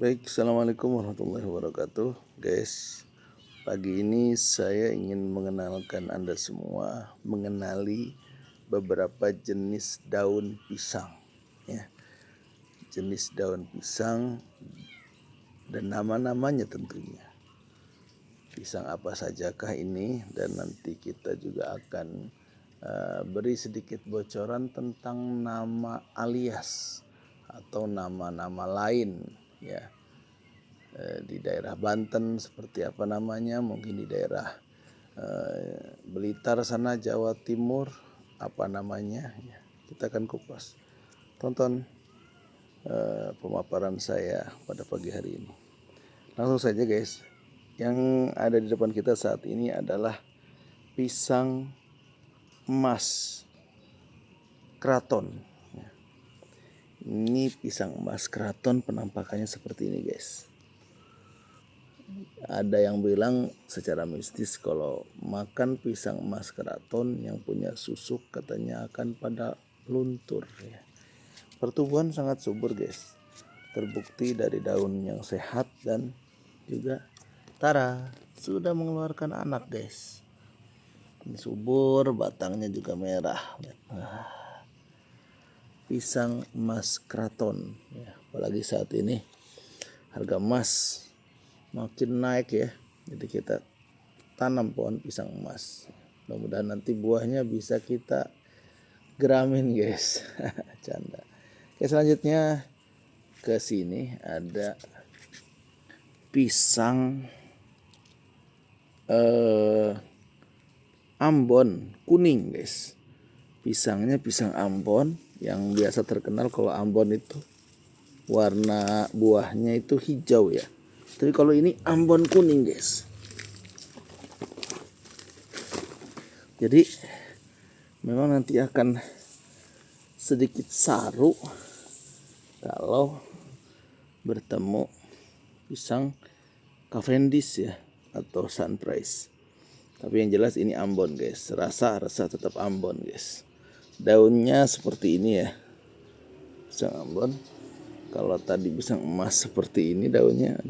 Baik, assalamualaikum warahmatullahi wabarakatuh, guys. Pagi ini saya ingin mengenalkan Anda semua mengenali beberapa jenis daun pisang, ya. Jenis daun pisang dan nama-namanya tentunya. Pisang apa sajakah ini, dan nanti kita juga akan beri sedikit bocoran tentang nama alias atau nama-nama lain, ya. Di daerah Banten seperti apa namanya, mungkin di daerah Blitar sana Jawa Timur apa namanya, ya. Kita akan kupas. Tonton pemaparan saya pada pagi hari ini. Langsung saja guys, yang ada di depan kita saat ini adalah pisang emas keraton. Ini pisang emas keraton penampakannya seperti ini guys. Ada yang bilang secara mistis kalau makan pisang emas keraton yang punya susuk katanya akan pada luntur, ya. Pertumbuhan sangat subur guys, terbukti dari daun yang sehat dan juga tara sudah mengeluarkan anak guys. Ini subur, batangnya juga merah. Pisang emas keraton, ya. Apalagi saat ini harga emas makin naik ya, jadi kita tanam pohon pisang emas. Mudah-mudahan nanti buahnya bisa kita geramin guys. Canda. Oke, selanjutnya ke sini ada pisang Ambon kuning guys. Pisangnya pisang Ambon yang biasa terkenal kalau Ambon itu warna buahnya itu hijau ya. Tapi kalau ini Ambon kuning guys. Jadi memang nanti akan sedikit saru kalau bertemu pisang Cavendish ya atau Sunrise. Tapi yang jelas ini Ambon guys. Rasa tetap Ambon guys. Daunnya seperti ini ya, pisang Ambon. Kalau tadi pisang emas seperti ini daunnya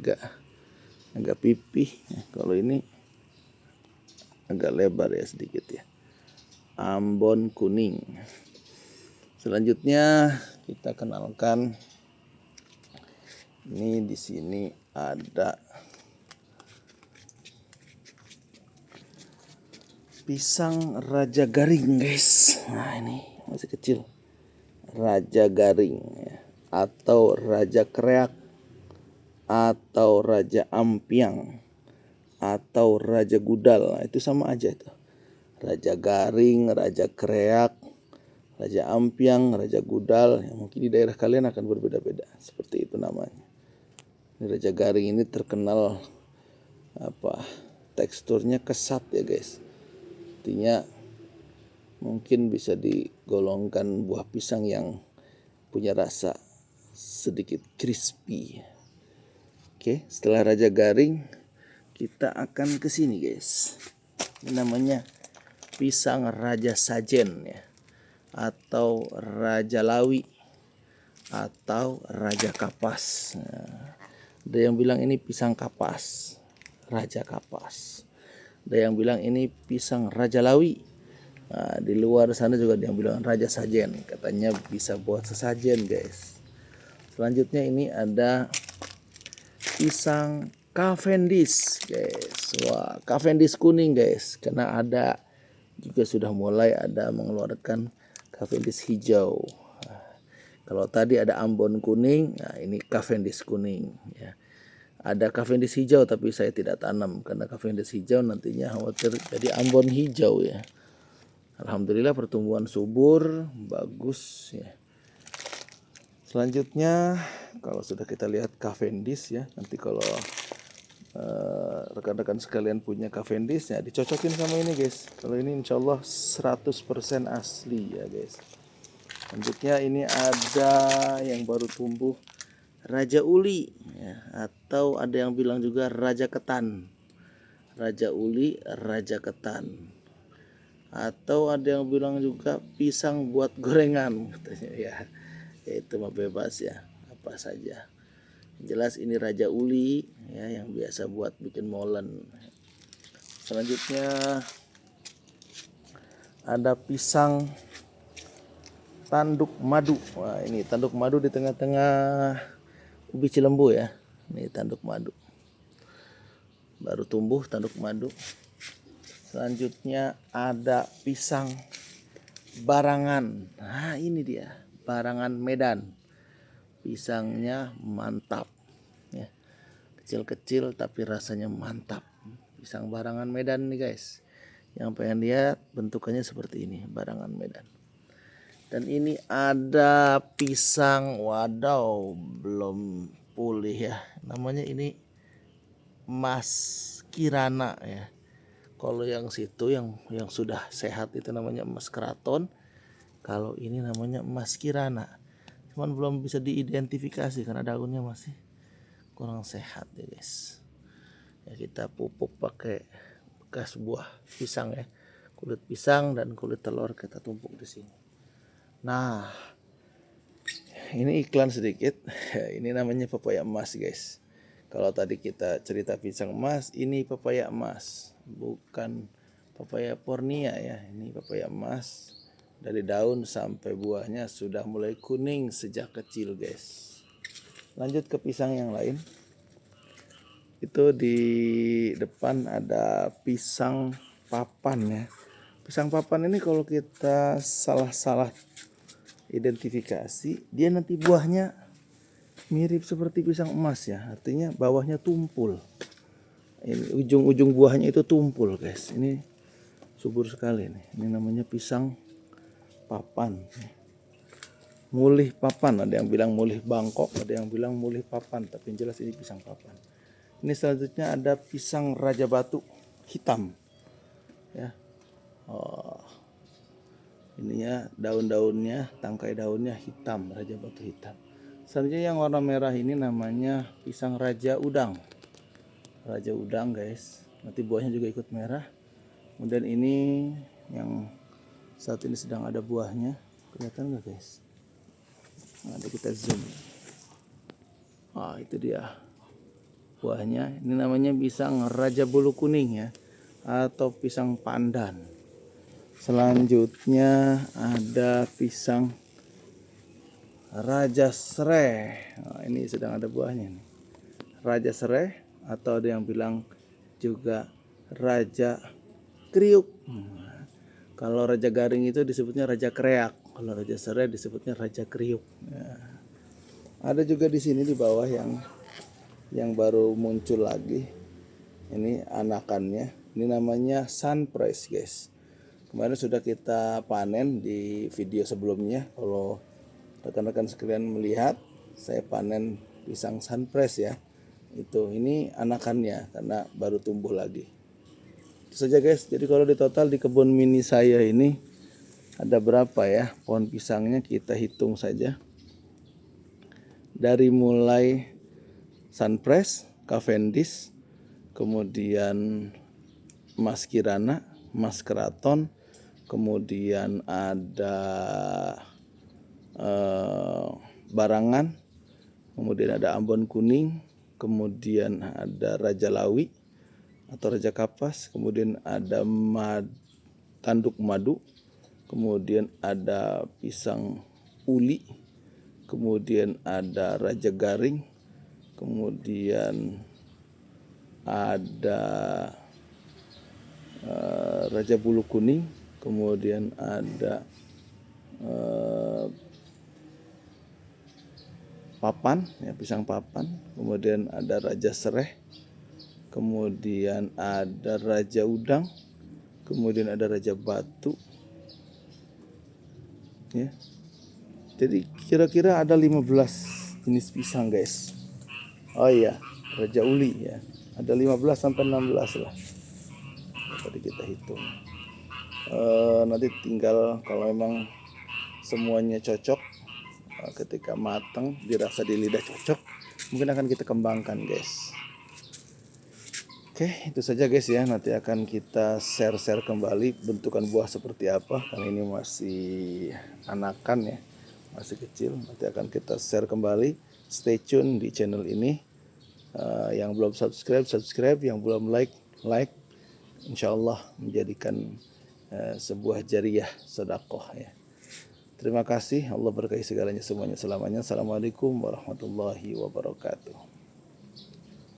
agak pipih ya. Kalau ini agak lebar ya sedikit ya. Ambon kuning. Selanjutnya kita kenalkan, ini di sini ada pisang Raja Garing guys. Nah ini masih kecil, Raja Garing ya. Atau Raja Kreak, atau Raja Ampiang, atau Raja Gudal. Nah, itu sama aja itu. Raja Garing, Raja Kreak, Raja Ampiang, Raja Gudal. Ya, mungkin di daerah kalian akan berbeda-beda. Seperti itu namanya. Ini Raja Garing ini terkenal teksturnya kesat ya guys. Artinya mungkin bisa digolongkan buah pisang yang punya rasa sedikit crispy. Oke, setelah Raja Garing kita akan ke sini guys. Ini namanya pisang Raja Sajen ya, atau Raja Lawi, atau Raja Kapas. Nah, ada yang bilang ini pisang kapas, Raja Kapas. Ada yang bilang ini pisang Raja Lawi. Nah, di luar sana juga ada yang bilang Raja Sajen, katanya bisa buat sesajen guys. Selanjutnya ini ada pisang Cavendish guys. Wah, Cavendish kuning guys, karena ada juga sudah mulai ada mengeluarkan Cavendish hijau. Nah, kalau tadi ada Ambon kuning, nah ini Cavendish kuning ya. Ada Cavendish hijau tapi saya tidak tanam karena Cavendish hijau nantinya khawatir jadi Ambon hijau ya. Alhamdulillah pertumbuhan subur, bagus ya. Selanjutnya kalau sudah kita lihat Cavendish ya, nanti kalau rekan-rekan sekalian punya Cavendish ya dicocokin sama ini guys. Kalau ini insya Allah 100% asli ya guys. Selanjutnya ini ada yang baru tumbuh Raja Uli ya, atau ada yang bilang juga Raja Ketan. Raja Uli, Raja Ketan. Atau ada yang bilang juga pisang buat gorengan katanya ya. Itu mah bebas ya, apa saja. Jelas ini Raja Uli ya, yang biasa buat bikin molen. Selanjutnya ada pisang tanduk madu. Wah, ini tanduk madu di tengah-tengah ubi cilembu ya. Ini tanduk madu. Baru tumbuh tanduk madu. Selanjutnya ada pisang barangan. Nah, ini dia, barangan Medan. Pisangnya mantap ya. Kecil-kecil tapi rasanya mantap. Pisang barangan Medan nih guys. Yang pengen lihat bentukannya seperti ini, barangan Medan. Dan ini ada pisang, wadaw, belum pulih ya. Namanya ini Mas Kirana ya. Kalau yang situ yang sudah sehat itu namanya Mas Keraton. Kalau ini namanya Mas Kirana. Cuman belum bisa diidentifikasi karena daunnya masih kurang sehat ya guys. Ya, kita pupuk pakai bekas buah pisang ya. Kulit pisang dan kulit telur kita tumpuk di sini. Nah, ini iklan sedikit. Ini namanya pepaya emas guys. Kalau tadi kita cerita pisang emas, ini pepaya emas, bukan pepaya pornia ya. Ini pepaya emas. Dari daun sampai buahnya sudah mulai kuning sejak kecil guys. Lanjut ke pisang yang lain. Itu di depan ada pisang papan ya. Pisang papan ini kalau kita salah identifikasi, dia nanti buahnya mirip seperti pisang emas ya. Artinya bawahnya tumpul. Ini ujung-ujung buahnya itu tumpul guys. Ini subur sekali nih. Ini namanya pisang papan. Mulih papan, ada yang bilang mulih Bangkok, ada yang bilang mulih papan, tapi yang jelas ini pisang papan. Ini selanjutnya ada pisang Raja Batu hitam ya. Ini ya, daun-daunnya, tangkai daunnya hitam, Raja Batu hitam. Selanjutnya yang warna merah ini namanya pisang Raja Udang. Raja Udang guys, nanti buahnya juga ikut merah. Kemudian ini yang saat ini sedang ada buahnya, kelihatan nggak guys? Nanti kita zoom. Itu dia buahnya. Ini namanya pisang Raja Bulu Kuning ya, atau pisang pandan. Selanjutnya ada pisang Raja Serai. Ini sedang ada buahnya nih. Raja Serai, atau ada yang bilang juga Raja Kriuk. Kalau Raja Garing itu disebutnya Raja Kreak. Kalau Raja Serai disebutnya Raja Kriuk. Ada juga di sini di bawah yang baru muncul lagi. Ini anakannya. Ini namanya Sunprice guys. Kemarin sudah kita panen di video sebelumnya. Kalau rekan-rekan sekalian melihat, saya panen pisang Sunprice ya. Ini anakannya karena baru tumbuh lagi. Itu saja guys. Jadi kalau di total di kebun mini saya ini ada berapa ya pohon pisangnya, kita hitung saja. Dari mulai Sunprice, Cavendish, kemudian Mas Kirana, Mas Keraton, kemudian ada Barangan, kemudian ada Ambon Kuning, kemudian ada Raja Lawi atau Raja Kapas, kemudian ada Tanduk Madu, kemudian ada pisang Uli, kemudian ada Raja Garing, kemudian ada Raja Bulu Kuning, kemudian ada papan ya, pisang papan, kemudian ada Raja Serai, kemudian ada Raja Udang, kemudian ada Raja Batu ya. Jadi kira-kira ada 15 jenis pisang guys. Oh iya, Raja Uli ya, ada 15 sampai 16 lah. Tadi kita hitung. Nanti tinggal kalau memang semuanya cocok, ketika matang dirasa di lidah cocok, mungkin akan kita kembangkan guys. Oke, itu saja guys ya. Nanti akan kita share kembali bentukan buah seperti apa, karena ini masih anakan ya, masih kecil. Nanti akan kita share kembali stay tune di channel ini. Yang belum subscribe, yang belum like. Insya Allah menjadikan sebuah jariah sedekah ya. Terima kasih, Allah berkahi segalanya semuanya selamanya. Assalamualaikum warahmatullahi wabarakatuh.